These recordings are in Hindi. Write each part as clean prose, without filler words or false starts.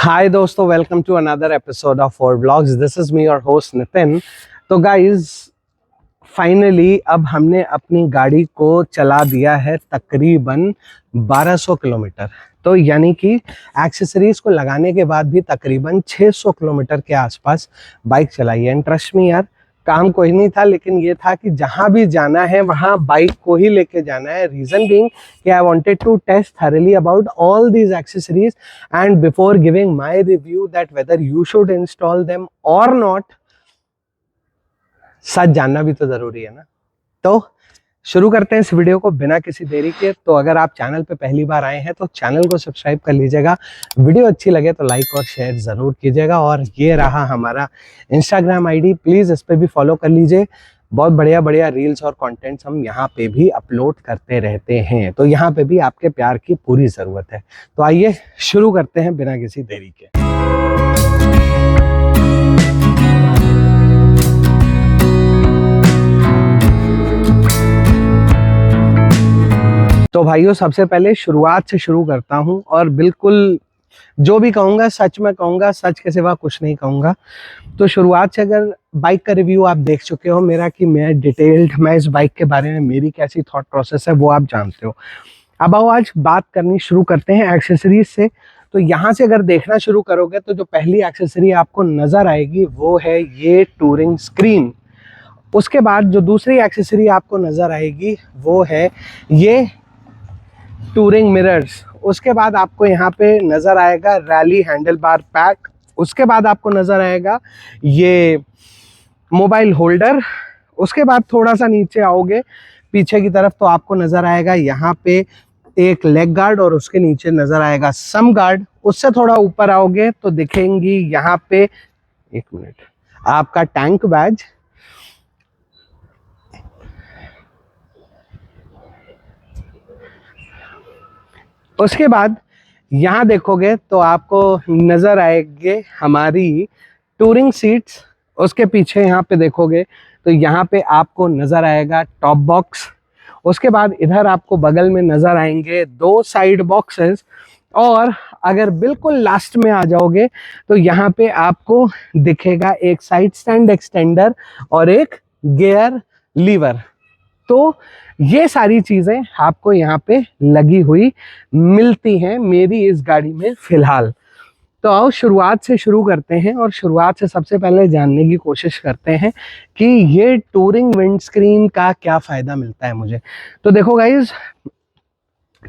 हाय दोस्तों, welcome to another episode of four blogs. This is me your host Nitin. तो गाइज फाइनली अब हमने अपनी गाड़ी को चला दिया है तकरीबन 1200 किलोमीटर। तो यानी कि एक्सेसरीज को लगाने के बाद भी तकरीबन 600 किलोमीटर के आसपास बाइक चलाई है। एंड ट्रस्ट मी यार, काम कोई नहीं था, लेकिन ये था कि जहाँ भी जाना है वहाँ बाइक को ही लेके जाना है। रीज़न बीइंग कि I wanted to test thoroughly about all these accessories, and before giving my review that whether you should install them or not, सच जानना भी तो ज़रूरी है ना। तो शुरू करते हैं इस वीडियो को बिना किसी देरी के। तो अगर आप चैनल पे पहली बार आए हैं तो चैनल को सब्सक्राइब कर लीजिएगा, वीडियो अच्छी लगे तो लाइक और शेयर ज़रूर कीजिएगा। और ये रहा हमारा इंस्टाग्राम आईडी, प्लीज़ इस पर भी फॉलो कर लीजिए। बहुत बढ़िया बढ़िया रील्स और कंटेंट्स हम यहाँ पे भी अपलोड करते रहते हैं, तो यहाँ पे भी आपके प्यार की पूरी ज़रूरत है। तो आइए शुरू करते हैं बिना किसी देरी के। तो भाइयों, सबसे पहले शुरुआत से शुरू करता हूँ और बिल्कुल जो भी कहूँगा सच में कहूँगा, सच के सिवा कुछ नहीं कहूँगा। तो शुरुआत से, अगर बाइक का रिव्यू आप देख चुके हो मेरा कि मैं इस बाइक के बारे में मेरी कैसी थॉट प्रोसेस है वो आप जानते हो। अब आओ आज बात करनी शुरू करते हैं एक्सेसरीज से। तो यहाँ से अगर देखना शुरू करोगे तो जो पहली एक्सेसरी आपको नज़र आएगी वो है ये टूरिंग स्क्रीन। उसके बाद जो दूसरी एक्सेसरी आपको नज़र आएगी वो है ये टूरिंग मिरर्स। उसके बाद आपको यहाँ पे नज़र आएगा रैली हैंडल बार पैक। उसके बाद आपको नज़र आएगा ये मोबाइल होल्डर। उसके बाद थोड़ा सा नीचे आओगे पीछे की तरफ तो आपको नज़र आएगा यहाँ पे एक लेग गार्ड और उसके नीचे नज़र आएगा सम गार्ड। उससे थोड़ा ऊपर आओगे तो दिखेंगी यहाँ पे, एक मिनट, आपका टैंक बैज। उसके बाद यहाँ देखोगे तो आपको नज़र आएंगे हमारी टूरिंग सीट्स। उसके पीछे यहाँ पे देखोगे तो यहाँ पे आपको नज़र आएगा टॉप बॉक्स। उसके बाद इधर आपको बगल में नज़र आएंगे दो साइड बॉक्सेस। और अगर बिल्कुल लास्ट में आ जाओगे तो यहाँ पे आपको दिखेगा एक साइड स्टैंड एक्सटेंडर और एक गियर लीवर। तो ये सारी चीज़ें आपको यहाँ पे लगी हुई मिलती हैं मेरी इस गाड़ी में फ़िलहाल। तो आओ शुरुआत से शुरू करते हैं और शुरुआत से सबसे पहले जानने की कोशिश करते हैं कि ये टूरिंग विंडस्क्रीन का क्या फ़ायदा मिलता है मुझे। तो देखो गाइज,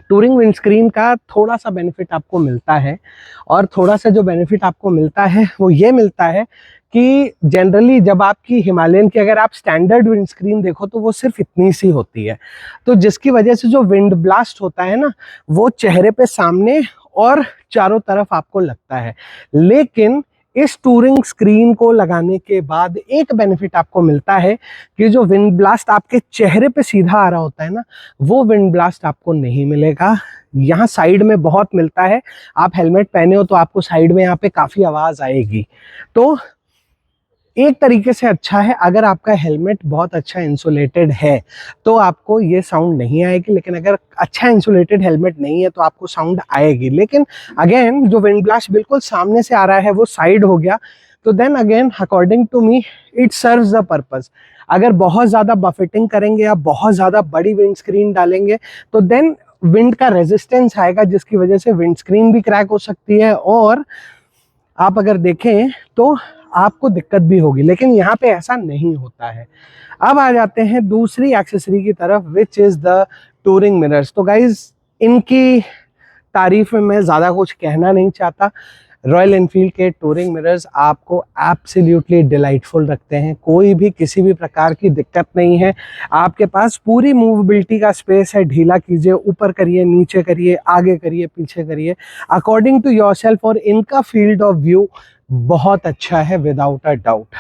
टूरिंग विंडस्क्रीन का थोड़ा सा बेनिफिट आपको मिलता है, और थोड़ा सा जो बेनिफिट आपको मिलता है वो ये मिलता है कि जनरली जब आपकी हिमालयन की अगर आप स्टैंडर्ड विंडस्क्रीन देखो तो वो सिर्फ इतनी सी होती है, तो जिसकी वजह से जो विंड ब्लास्ट होता है ना वो चेहरे पे सामने और चारों तरफ आपको लगता है। लेकिन इस टूरिंग स्क्रीन को लगाने के बाद एक बेनिफिट आपको मिलता है कि जो विंड ब्लास्ट आपके चेहरे पे सीधा आ रहा होता है ना, वो विंड ब्लास्ट आपको नहीं मिलेगा। यहाँ साइड में बहुत मिलता है। आप हेलमेट पहने हो तो आपको साइड में यहाँ पे काफ़ी आवाज़ आएगी। तो एक तरीके से अच्छा है, अगर आपका हेलमेट बहुत अच्छा इंसुलेटेड है तो आपको ये साउंड नहीं आएगी, लेकिन अगर अच्छा इंसुलेटेड हेलमेट नहीं है तो आपको साउंड आएगी। लेकिन अगेन जो विंड ब्लास्ट बिल्कुल सामने से आ रहा है वो साइड हो गया, तो then again according to me it serves the purpose. अगर बहुत ज़्यादा बफेटिंग करेंगे या बहुत ज़्यादा बड़ी विंड स्क्रीन डालेंगे तो देन विंड का रेजिस्टेंस आएगा, जिसकी वजह से विंड स्क्रीन भी क्रैक हो सकती है और आप अगर देखें तो आपको दिक्कत भी होगी। लेकिन यहाँ पे ऐसा नहीं होता है। अब आ जाते हैं दूसरी एक्सेसरी की तरफ, which is the touring mirrors. तो गाइज इनकी तारीफ में मैं ज़्यादा कुछ कहना नहीं चाहता। रॉयल एनफील्ड के टूरिंग मिरर्स आपको एब्सोल्युटली डिलाइटफुल रखते हैं, कोई भी किसी भी प्रकार की दिक्कत नहीं है। आपके पास पूरी मूवेबिलिटी का स्पेस है, ढीला कीजिए, ऊपर करिए, नीचे करिए, आगे करिए, पीछे करिए, अकॉर्डिंग टू योरसेल्फ। और इनका फील्ड ऑफ व्यू बहुत अच्छा है विदाउट अ डाउट।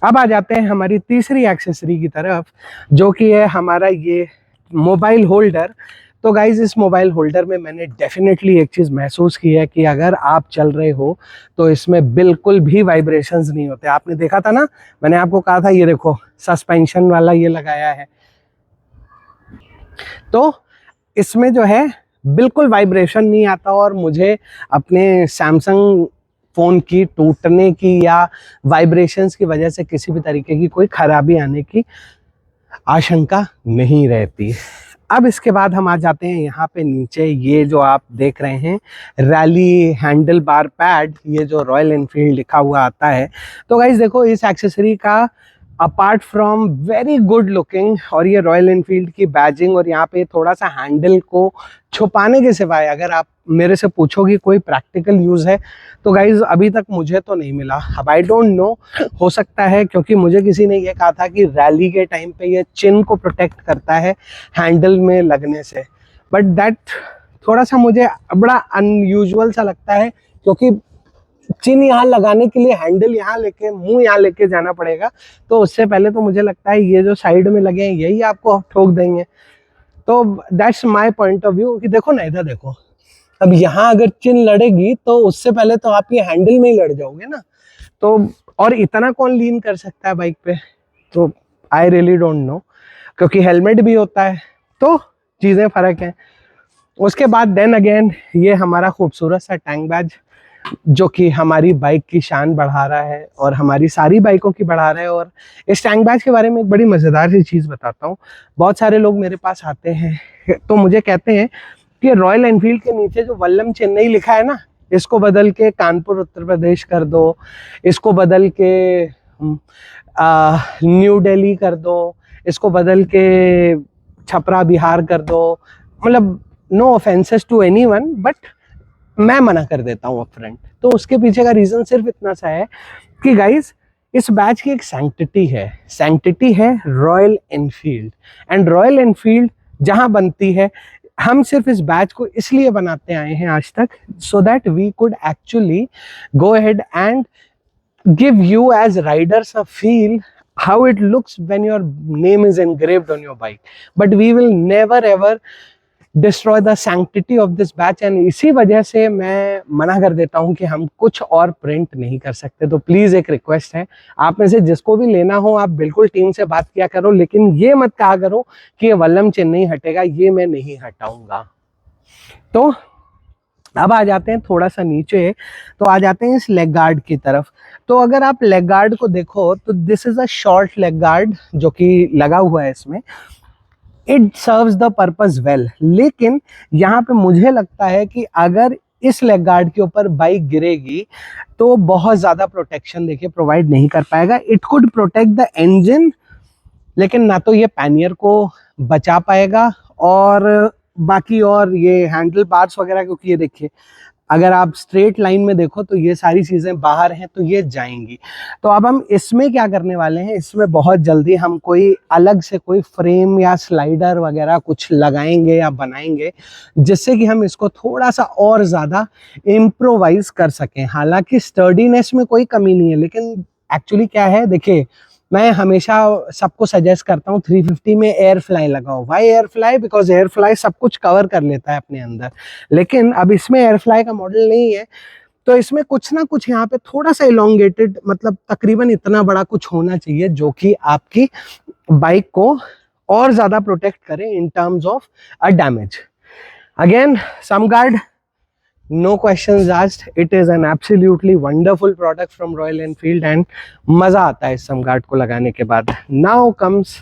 अब आ जाते हैं हमारी तीसरी एक्सेसरी की तरफ, जो कि है हमारा ये मोबाइल होल्डर। तो गाइज इस मोबाइल होल्डर में मैंने डेफिनेटली एक चीज़ महसूस की है कि अगर आप चल रहे हो तो इसमें बिल्कुल भी वाइब्रेशंस नहीं होते। आपने देखा था ना, मैंने आपको कहा था ये देखो सस्पेंशन वाला ये लगाया है, तो इसमें जो है बिल्कुल वाइब्रेशन नहीं आता और मुझे अपने सैमसंग फ़ोन की टूटने की या वाइब्रेशंस की वजह से किसी भी तरीके की कोई खराबी आने की आशंका नहीं रहती। अब इसके बाद हम आ जाते हैं यहाँ पे नीचे, ये जो आप देख रहे हैं रैली हैंडल बार पैड, ये जो रॉयल एनफील्ड लिखा हुआ आता है। तो गाइज देखो, इस एक्सेसरी का apart from very good looking और ये रॉयल एनफील्ड की बैजिंग और यहाँ पे थोड़ा सा हैंडल को छुपाने के सिवाय अगर आप मेरे से पूछोगे कोई प्रैक्टिकल यूज़ है तो गाइज अभी तक मुझे तो नहीं मिला। अब आई डोंट नो, हो सकता है क्योंकि मुझे किसी ने ये कहा था कि रैली के टाइम पे ये चिन को प्रोटेक्ट करता है हैंडल में लगने से, बट दैट थोड़ा सा मुझे बड़ा अनयूजुअल सा लगता है क्योंकि चिन यहाँ लगाने के लिए हैंडल यहाँ लेके मुंह यहाँ लेके जाना पड़ेगा। तो उससे पहले तो मुझे लगता है ये जो साइड में लगे हैं यही आपको ठोक देंगे। तो that's my point of view कि देखो ना, इधर देखो, अब यहाँ अगर चिन लड़ेगी तो उससे पहले तो आप ये हैंडल में ही लड़ जाओगे ना। तो और इतना कौन लीन कर सकता है बाइक पे, तो आई रियली डोंट नो, क्योंकि हेलमेट भी होता है तो चीज़ें फ़र्क हैं। उसके बाद देन अगेन ये हमारा खूबसूरत सा टैंक बैज जो कि हमारी बाइक की शान बढ़ा रहा है और हमारी सारी बाइकों की बढ़ा रहा है। और इस टैंक बैज के बारे में एक बड़ी मज़ेदार सी चीज़ बताता हूँ। बहुत सारे लोग मेरे पास आते हैं तो मुझे कहते हैं कि रॉयल एनफील्ड के नीचे जो वल्लम चेन्नई लिखा है ना, इसको बदल के कानपुर उत्तर प्रदेश कर दो, इसको बदल के न्यू दिल्ली कर दो, इसको बदल के छपरा बिहार कर दो। मतलब no offences to anyone, but मैं मना कर देता हूँ अपफ्रंट। तो उसके पीछे का रीज़न सिर्फ इतना सा है कि गाइज इस बैच की एक सैंक्टिटी है royal Enfield. And royal Enfield जहाँ बनती है, हम सिर्फ इस बैच को इसलिए बनाते आए हैं आज तक, so that we could actually go ahead and give you as riders a feel how it looks when your name is engraved on your bike, but we will never ever destroy the sanctity of this batch। and इसी वजह से मैं मना कर देता हूँ कि हम कुछ और प्रिंट नहीं कर सकते। तो प्लीज़ एक रिक्वेस्ट है, आप में से जिसको भी लेना हो आप बिल्कुल टीम से बात किया करो, लेकिन ये मत कहा करो कि ये वल्लम चेन्नई हटेगा, ये मैं नहीं हटाऊंगा। तो अब आ जाते हैं थोड़ा सा नीचे, तो आ जाते हैं इस लेग गार्ड की तरफ। तो अगर आप लेग गार्ड को देखो तो this is a short leg guard जो कि लगा हुआ है इसमें। It serves the purpose well, लेकिन यहाँ पे मुझे लगता है कि अगर इस लेग गार्ड के ऊपर बाइक गिरेगी तो बहुत ज़्यादा प्रोटेक्शन देखिए प्रोवाइड नहीं कर पाएगा। It could protect the engine, लेकिन ना तो ये पैनियर को बचा पाएगा और बाकी और ये हैंडल बार्स वगैरह, क्योंकि ये देखिए अगर आप स्ट्रेट लाइन में देखो तो ये सारी चीज़ें बाहर हैं तो ये जाएंगी। तो अब हम इसमें क्या करने वाले हैं, इसमें बहुत जल्दी हम कोई अलग से कोई फ्रेम या स्लाइडर वगैरह कुछ लगाएंगे या बनाएंगे जिससे कि हम इसको थोड़ा सा और ज़्यादा इम्प्रोवाइज कर सकें। हालांकि स्टर्डीनेस में कोई कमी नहीं है, लेकिन एक्चुअली क्या है, देखिए मैं हमेशा सबको सजेस्ट करता हूँ 350 में एयर फ्लाई लगाओ। Why air fly? Because air fly सब कुछ कवर कर लेता है अपने अंदर, लेकिन अब इसमें एयर फ्लाई का मॉडल नहीं है तो इसमें कुछ ना कुछ यहाँ पे थोड़ा सा इलोंगेटेड, मतलब तकरीबन इतना बड़ा कुछ होना चाहिए जो कि आपकी बाइक को और ज़्यादा प्रोटेक्ट करे in terms of a damage. Again some guard, no questions asked, it is an absolutely wonderful product from Royal Enfield and मज़ा आता है इस समगार्ड को लगाने के बाद। Now comes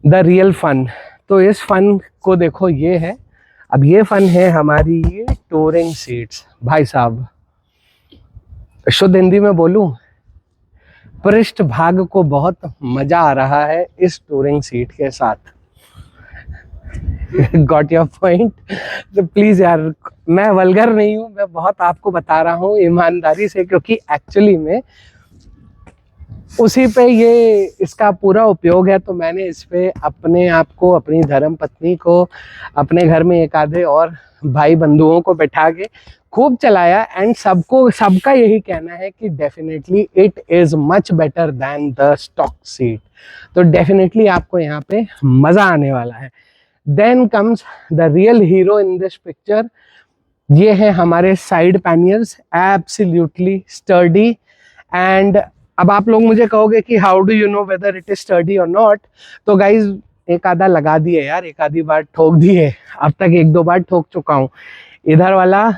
the real fun। तो इस फन को देखो, ये है, अब ये फन है हमारी ये टूरिंग सीट्स। भाई साहब शुद्ध हिंदी में बोलूं, पृष्ठ भाग को बहुत मजा आ रहा है इस टूरिंग सीट के साथ। Got your point. तो प्लीज यार, मैं वल्गर नहीं हूँ, मैं बहुत आपको बता रहा हूँ ईमानदारी से, क्योंकि एक्चुअली में उसी पे ये इसका पूरा उपयोग है। तो मैंने इस पे अपने आप को, अपनी धर्म पत्नी को, अपने घर में एक आधे और भाई बंधुओं को बैठा के खूब चलाया एंड सबका यही कहना है कि definitely it is much better than the stock seat. तो डेफिनेटली आपको यहाँ पे मज़ा आने वाला है। Then comes the real hero in this picture. ये है हमारे side panniers, absolutely sturdy. And अब आप लोग मुझे कहोगे कि how do you know whether it is sturdy और नॉट। तो गाइज एक आधा लगा दिए यार, एक आधी बार ठोक दिए, अब तक 1-2 बार ठोक चुका हूँ। इधर वाला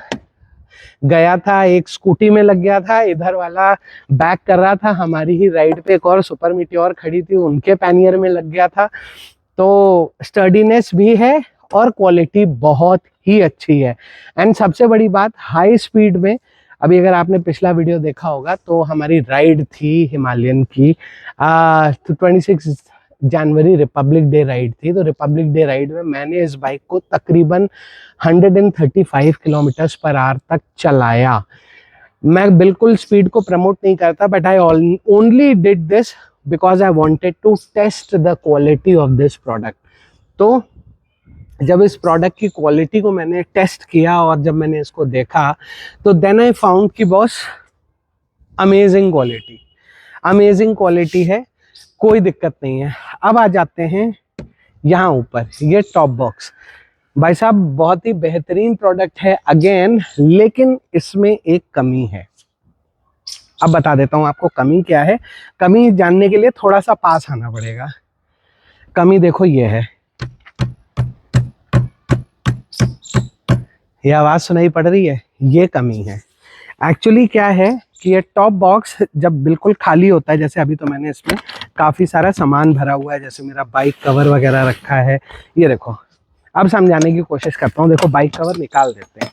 गया था, एक स्कूटी में लग गया था, इधर वाला बैक कर रहा था, हमारी ही राइड पे एक और सुपर मीटियोर खड़ी थी, उनके पैनियर में लग गया था। तो स्टर्डीनेस भी है और क्वालिटी बहुत ही अच्छी है। एंड सबसे बड़ी बात, हाई स्पीड में, अभी अगर आपने पिछला वीडियो देखा होगा तो हमारी राइड थी हिमालयन की 26 जनवरी रिपब्लिक डे राइड थी। तो रिपब्लिक डे राइड में मैंने इस बाइक को तकरीबन 135 किलोमीटर्स पर आवर तक चलाया। मैं बिल्कुल स्पीड को प्रमोट नहीं करता, but I only did this because I wanted to test the quality of this product. तो जब इस प्रोडक्ट की क्वालिटी को मैंने टेस्ट किया और जब मैंने इसको देखा, तो देन आई फाउंड कि बॉस अमेजिंग क्वालिटी है, कोई दिक्कत नहीं है। अब आ जाते हैं यहाँ ऊपर, ये टॉप बॉक्स भाई साहब बहुत ही बेहतरीन प्रोडक्ट है अगेन, लेकिन इसमें एक कमी है। अब बता देता हूँ आपको कमी क्या है। कमी जानने के लिए थोड़ा सा पास आना पड़ेगा। कमी देखो ये है, ये आवाज सुनाई पड़ रही है, ये कमी है। एक्चुअली क्या है कि ये टॉप बॉक्स जब बिल्कुल खाली होता है, जैसे अभी तो मैंने इसमें काफ़ी सारा सामान भरा हुआ है, जैसे मेरा बाइक कवर वगैरह रखा है, ये देखो। अब समझाने की कोशिश करता हूँ। देखो बाइक कवर निकाल देते हैं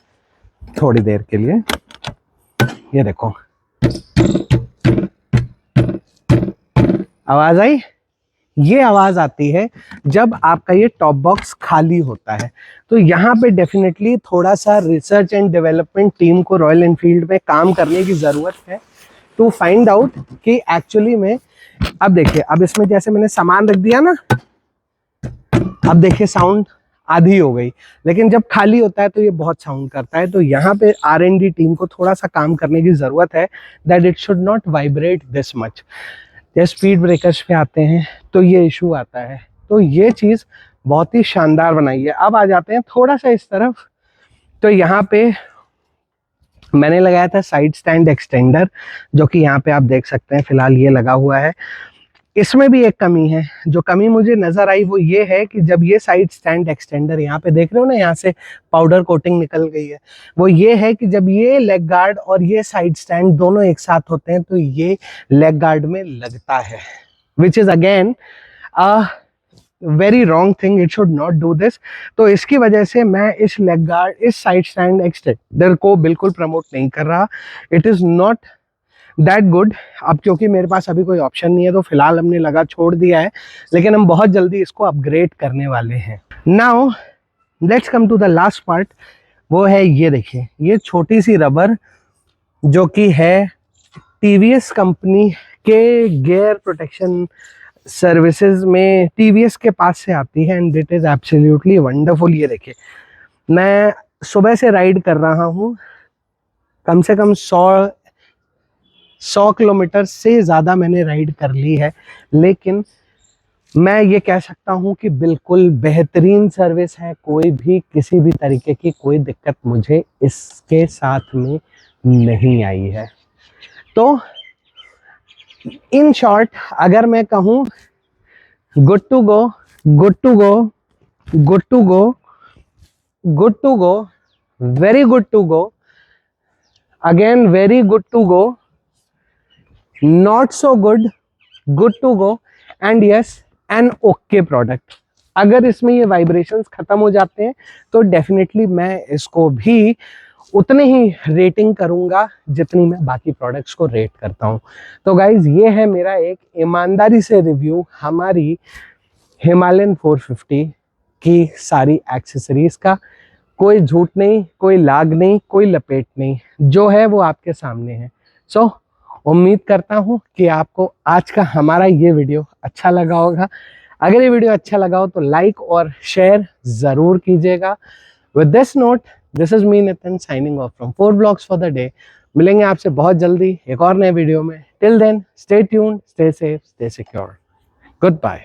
थोड़ी देर के लिए, ये देखो आवाज आई। ये आवाज आती है जब आपका ये टॉप बॉक्स खाली होता है। तो यहाँ पे डेफिनेटली थोड़ा सा रिसर्च एंड डेवलपमेंट टीम को रॉयल एनफील्ड में काम करने की जरूरत है टू फाइंड आउट कि एक्चुअली में, अब देखिए, अब इसमें जैसे मैंने सामान रख दिया ना, अब देखिए साउंड आधी हो गई, लेकिन जब खाली होता है तो ये बहुत साउंड करता है। तो यहाँ पे R&D टीम को थोड़ा सा काम करने की जरूरत है, that it should not vibrate this much. जब स्पीड ब्रेकर्स पे आते हैं तो ये इशू आता है। तो ये चीज़ बहुत ही शानदार बनाई है। अब आ जाते हैं थोड़ा सा इस तरफ, तो यहाँ पे मैंने लगाया था साइड स्टैंड एक्सटेंडर, जो कि यहाँ पे आप देख सकते हैं फिलहाल ये लगा हुआ है। इसमें भी एक कमी है। जो कमी मुझे नजर आई वो ये है कि जब ये साइड स्टैंड एक्सटेंडर, यहाँ पे देख रहे हो ना, यहाँ से पाउडर कोटिंग निकल गई है, वो ये है कि जब ये लेग गार्ड और ये साइड स्टैंड दोनों एक साथ होते हैं तो ये लेग गार्ड में लगता है, which is again very wrong thing, it should not do this. तो इसकी वजह से मैं इस लेग गार्ड, इस साइड स्टैंड एक्सटेंडर को बिल्कुल प्रमोट नहीं कर रहा। It is not that good. अब क्योंकि मेरे पास अभी कोई ऑप्शन नहीं है तो फिलहाल हमने लगा छोड़ दिया है, लेकिन हम बहुत जल्दी इसको अपग्रेड करने वाले हैं। Now let's come to the last part, वो है ये देखिए, ये छोटी सी रबर जो कि है TVS कंपनी के गियर प्रोटेक्शन सर्विसेज में, TVS के पास से आती है, and it is absolutely wonderful. ये देखिए, मैं सुबह से राइड कर रहा हूँ, कम से कम 100 किलोमीटर से ज़्यादा मैंने राइड कर ली है, लेकिन मैं ये कह सकता हूँ कि बिल्कुल बेहतरीन सर्विस है। कोई भी किसी भी तरीके की कोई दिक्कत मुझे इसके साथ में नहीं आई है। तो इन शॉर्ट अगर मैं कहूँ, good to go, good to go, good to go, good to go, very good to go, again very good to go, not so good, good to go, and yes an okay product. अगर इसमें ये वाइब्रेशंस खत्म हो जाते हैं तो डेफिनेटली मैं इसको भी उतने ही रेटिंग करूंगा जितनी मैं बाकी प्रोडक्ट्स को रेट करता हूं। तो गाइज, ये है मेरा एक ईमानदारी से रिव्यू हमारी हिमालयन 450 की सारी एक्सेसरीज का। कोई झूठ नहीं, कोई लाग नहीं, कोई लपेट नहीं, जो है वो आपके सामने है। सो उम्मीद करता हूँ कि आपको आज का हमारा ये वीडियो अच्छा लगा होगा। अगर ये वीडियो अच्छा लगा हो तो लाइक और शेयर ज़रूर कीजिएगा। With this note, this is me Nitin signing off from 4 blogs for the day. मिलेंगे आपसे बहुत जल्दी एक और नए वीडियो में। Till then, stay tuned, stay safe, stay secure. Good bye.